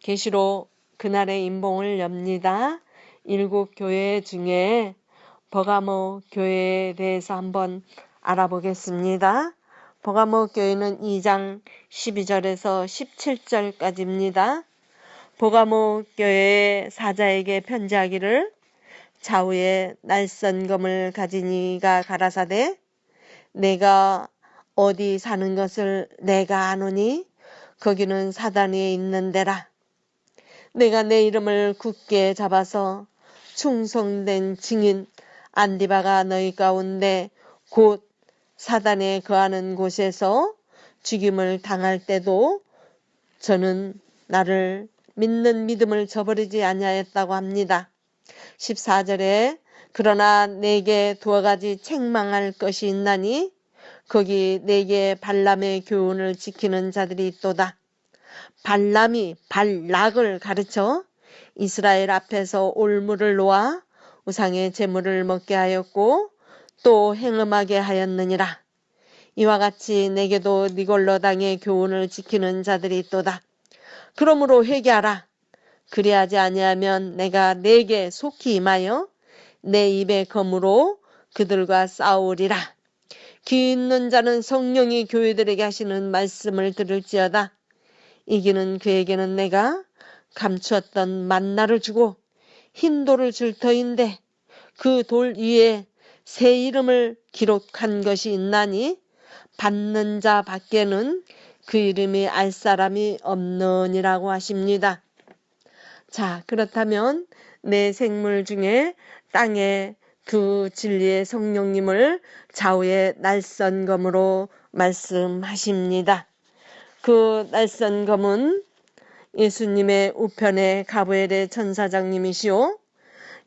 계시록 그날의 임봉을 엽니다. 7교회 중에 버가모 교회에 대해서 한번 알아보겠습니다. 버가모 교회는 2장 12절에서 17절까지입니다. 버가모 교회의 사자에게 편지하기를 좌우에 날선 검을 가진 이가 가라사대 내가 어디 사는 것을 내가 아노니 거기는 사단이 있는 데라. 내가 내 이름을 굳게 잡아서 충성된 증인 안디바가 너희 가운데 곧 사단에 거하는 곳에서 죽임을 당할 때도 저는 나를 믿는 믿음을 저버리지 아니하였다고 합니다. 14절에 그러나 내게 두어 가지 책망할 것이 있나니 거기 내게 발람의 교훈을 지키는 자들이 있도다. 발람이 발락을 가르쳐 이스라엘 앞에서 올무를 놓아 우상의 제물을 먹게 하였고 또 행음하게 하였느니라. 이와 같이 내게도 니골로 당의 교훈을 지키는 자들이 있도다. 그러므로 회개하라. 그리하지 아니하면 내가 내게 속히 임하여 내 입의 검으로 그들과 싸우리라. 귀 있는 자는 성령이 교회들에게 하시는 말씀을 들을지어다. 이기는 그에게는 내가 감추었던 만나를 주고 흰 돌을 줄 터인데 그 돌 위에 새 이름을 기록한 것이 있나니 받는 자 밖에는 그 이름이 알 사람이 없느니라고 하십니다. 자, 그렇다면 내 생물 중에 땅에 그 진리의 성령님을 좌우의 날선 검으로 말씀하십니다. 그 날선 검은 예수님의 우편의 가브엘의 천사장님이시오.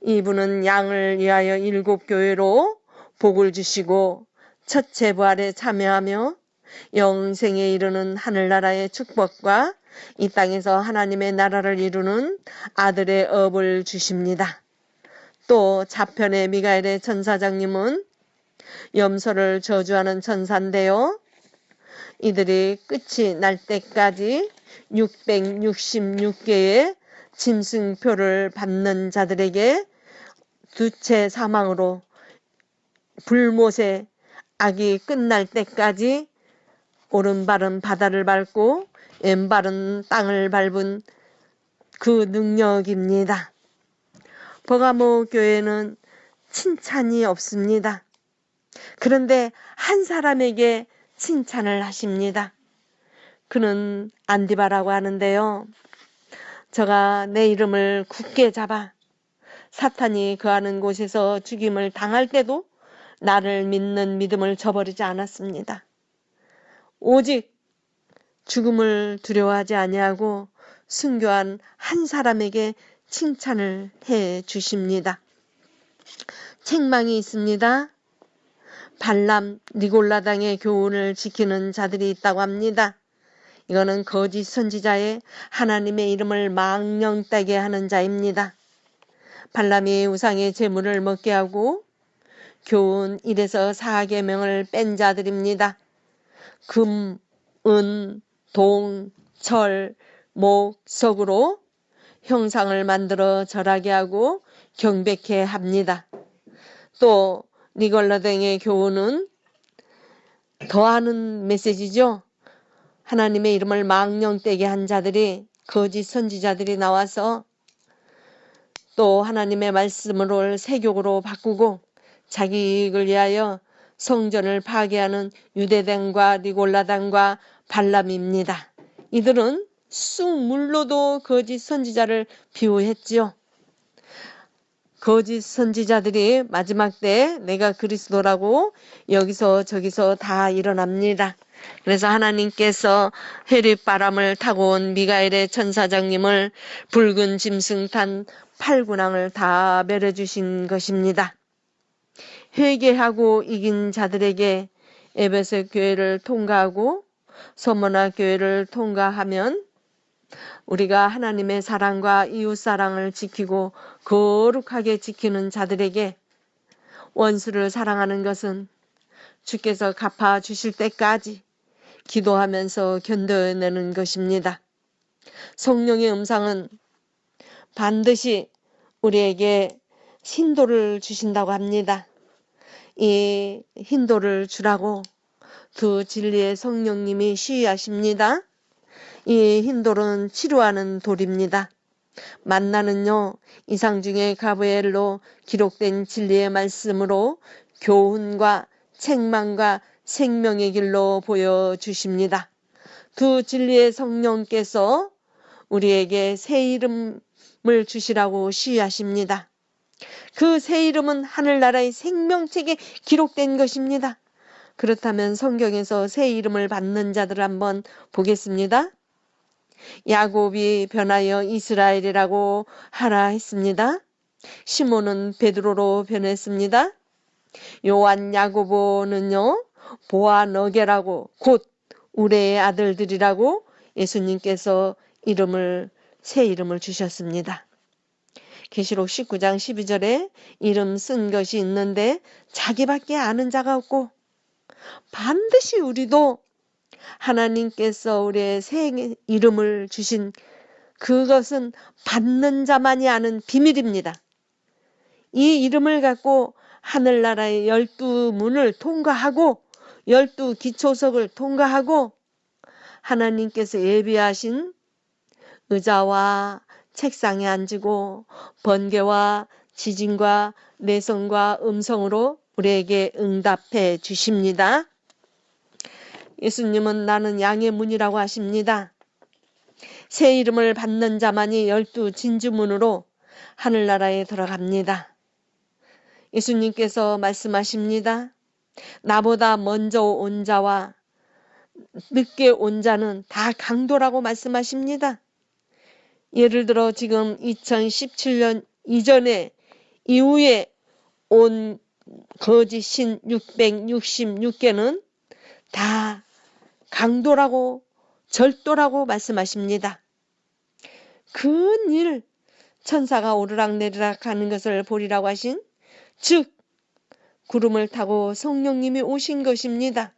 이분은 양을 위하여 7교회로 복을 주시고 첫째 부활에 참여하며 영생에 이르는 하늘나라의 축복과 이 땅에서 하나님의 나라를 이루는 아들의 업을 주십니다. 또 좌편의 미가엘의 천사장님은 염소를 저주하는 천사인데요. 이들이 끝이 날 때까지 666개의 짐승표를 받는 자들에게 두채 사망으로 불못의 악이 끝날 때까지 오른발은 바다를 밟고 왼발은 땅을 밟은 그 능력입니다. 버가모 교회는 칭찬이 없습니다. 그런데 한 사람에게 칭찬을 하십니다. 그는 안디바라고 하는데요. 저가 내 이름을 굳게 잡아 사탄이 거하는 곳에서 죽임을 당할 때도 나를 믿는 믿음을 저버리지 않았습니다. 오직 죽음을 두려워하지 아니하고 순교한 한 사람에게 칭찬을 해 주십니다. 책망이 있습니다. 발람 니골라당의 교훈을 지키는 자들이 있다고 합니다. 이거는 거짓 선지자의 하나님의 이름을 망령되게 하는 자입니다. 발람이 우상의 제물을 먹게 하고 교훈 1에서 4계명을 뺀 자들입니다. 금, 은, 동, 철, 목, 석으로 형상을 만들어 절하게 하고 경배케 합니다. 또 니골라당의 교훈은 더하는 메시지죠. 하나님의 이름을 망령되게 한 자들이 거짓 선지자들이 나와서 또 하나님의 말씀을 세욕으로 바꾸고 자기 이익을 위하여 성전을 파괴하는 유대당과 니골라당과 발람입니다. 이들은 쑥물로도 거짓 선지자를 비호했지요. 거짓 선지자들이 마지막 때 내가 그리스도라고 여기서 저기서 다 일어납니다. 그래서 하나님께서 해릿바람을 타고 온 미가엘의 천사장님을 붉은 짐승 탄 8군왕을 다 멸해주신 것입니다. 회개하고 이긴 자들에게 에베소 교회를 통과하고 서머나 교회를 통과하면 우리가 하나님의 사랑과 이웃사랑을 지키고 거룩하게 지키는 자들에게 원수를 사랑하는 것은 주께서 갚아주실 때까지 기도하면서 견뎌내는 것입니다. 성령의 음성은 반드시 우리에게 힌도를 주신다고 합니다. 이 힌도를 주라고 두 진리의 성령님이 시위하십니다. 이 힌도는 치료하는 돌입니다. 만나는요, 이상중의 가브리엘로 기록된 진리의 말씀으로 교훈과 책망과 생명의 길로 보여주십니다. 두 진리의 성령께서 우리에게 새 이름을 주시라고 시위하십니다. 그 새 이름은 하늘나라의 생명책에 기록된 것입니다. 그렇다면 성경에서 새 이름을 받는 자들을 한번 보겠습니다. 야곱이 변하여 이스라엘이라고 하라 했습니다. 시몬은 베드로로 변했습니다. 요한 야고보는요, 보아너게라고 곧 우레의 아들들이라고 예수님께서 새 이름을 주셨습니다. 계시록 19장 12절에 이름 쓴 것이 있는데 자기밖에 아는 자가 없고 반드시 우리도 하나님께서 우리의 새 이름을 주신 그것은 받는 자만이 아는 비밀입니다. 이 이름을 갖고 하늘나라의 12문을 통과하고 12기초석을 통과하고 하나님께서 예비하신 의자와 책상에 앉고 번개와 지진과 내성과 음성으로 우리에게 응답해 주십니다. 예수님은 나는 양의 문이라고 하십니다. 새 이름을 받는 자만이 12진주문으로 하늘나라에 들어갑니다. 예수님께서 말씀하십니다. 나보다 먼저 온 자와 늦게 온 자는 다 강도라고 말씀하십니다. 예를 들어 지금 2017년 이전에 이후에 온 거짓 신 666개는 다 강도라고 절도라고 말씀하십니다. 근일 천사가 오르락내리락 하는 것을 보리라고 하신 즉 구름을 타고 성령님이 오신 것입니다.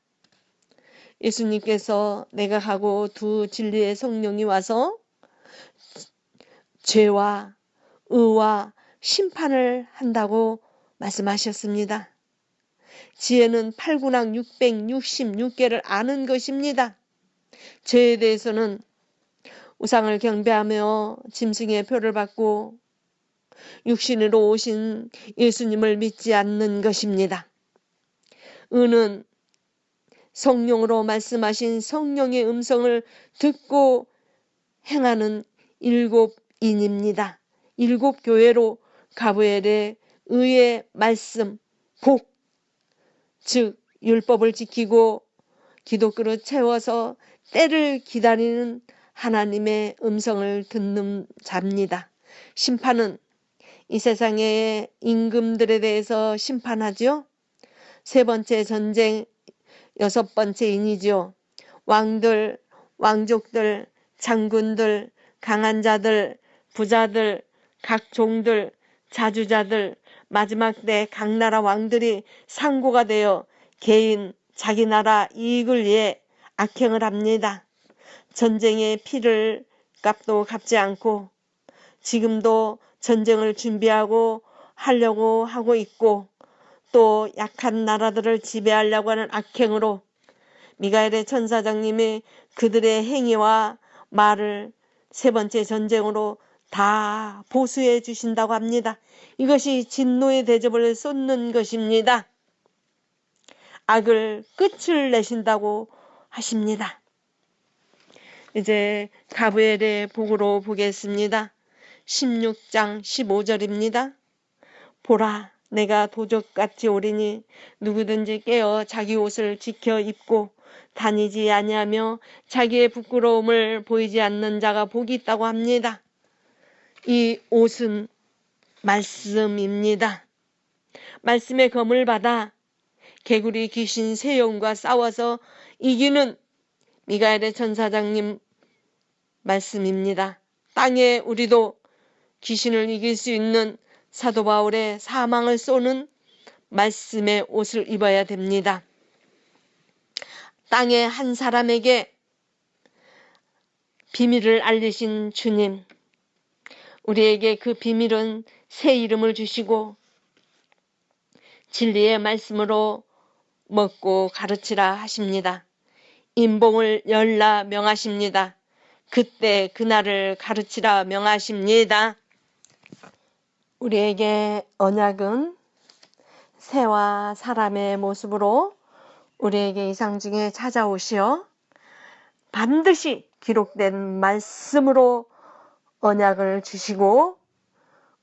예수님께서 내가 가고 두 진리의 성령이 와서 죄와 의와 심판을 한다고 말씀하셨습니다. 지혜는 8군왕 666개를 아는 것입니다. 죄에 대해서는 우상을 경배하며 짐승의 표를 받고 육신으로 오신 예수님을 믿지 않는 것입니다. 의는 성령으로 말씀하신 성령의 음성을 듣고 행하는 7인입니다. 7교회로 가브리엘의 의의 말씀, 복, 즉 율법을 지키고 기도그릇 채워서 때를 기다리는 하나님의 음성을 듣는 자입니다. 심판은 이 세상의 임금들에 대해서 심판하죠. 세 번째 전쟁, 6번째 인이죠. 왕들, 왕족들, 장군들, 강한 자들, 부자들, 각 종들, 자주자들, 마지막 때 각 나라 왕들이 상고가 되어 개인, 자기 나라 이익을 위해 악행을 합니다. 전쟁의 피를 값도 갚지 않고 지금도 전쟁을 준비하고 하려고 하고 있고 또 약한 나라들을 지배하려고 하는 악행으로 미가엘의 천사장님이 그들의 행위와 말을 세 번째 전쟁으로 다 보수해 주신다고 합니다. 이것이 진노의 대접을 쏟는 것입니다. 악을 끝을 내신다고 하십니다. 이제 가브리엘의 복으로 보겠습니다. 16장 15절입니다. 보라, 내가 도적같이 오리니 누구든지 깨어 자기 옷을 지켜 입고 다니지 아니하며 자기의 부끄러움을 보이지 않는 자가 복이 있다고 합니다. 이 옷은 말씀입니다. 말씀의 검을 받아 개구리 귀신 세용과 싸워서 이기는 미가엘의 천사장님 말씀입니다. 땅에 우리도 귀신을 이길 수 있는 사도 바울의 사망을 쏘는 말씀의 옷을 입어야 됩니다. 땅의 한 사람에게 비밀을 알리신 주님, 우리에게 그 비밀은 새 이름을 주시고 진리의 말씀으로 먹고 가르치라 하십니다. 인봉을 열라 명하십니다. 그때 그날을 가르치라 명하십니다. 우리에게 언약은 새와 사람의 모습으로 우리에게 이상 중에 찾아오시어 반드시 기록된 말씀으로 언약을 주시고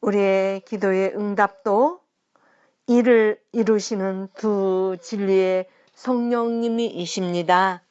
우리의 기도의 응답도 이를 이루시는 두 진리의 성령님이십니다.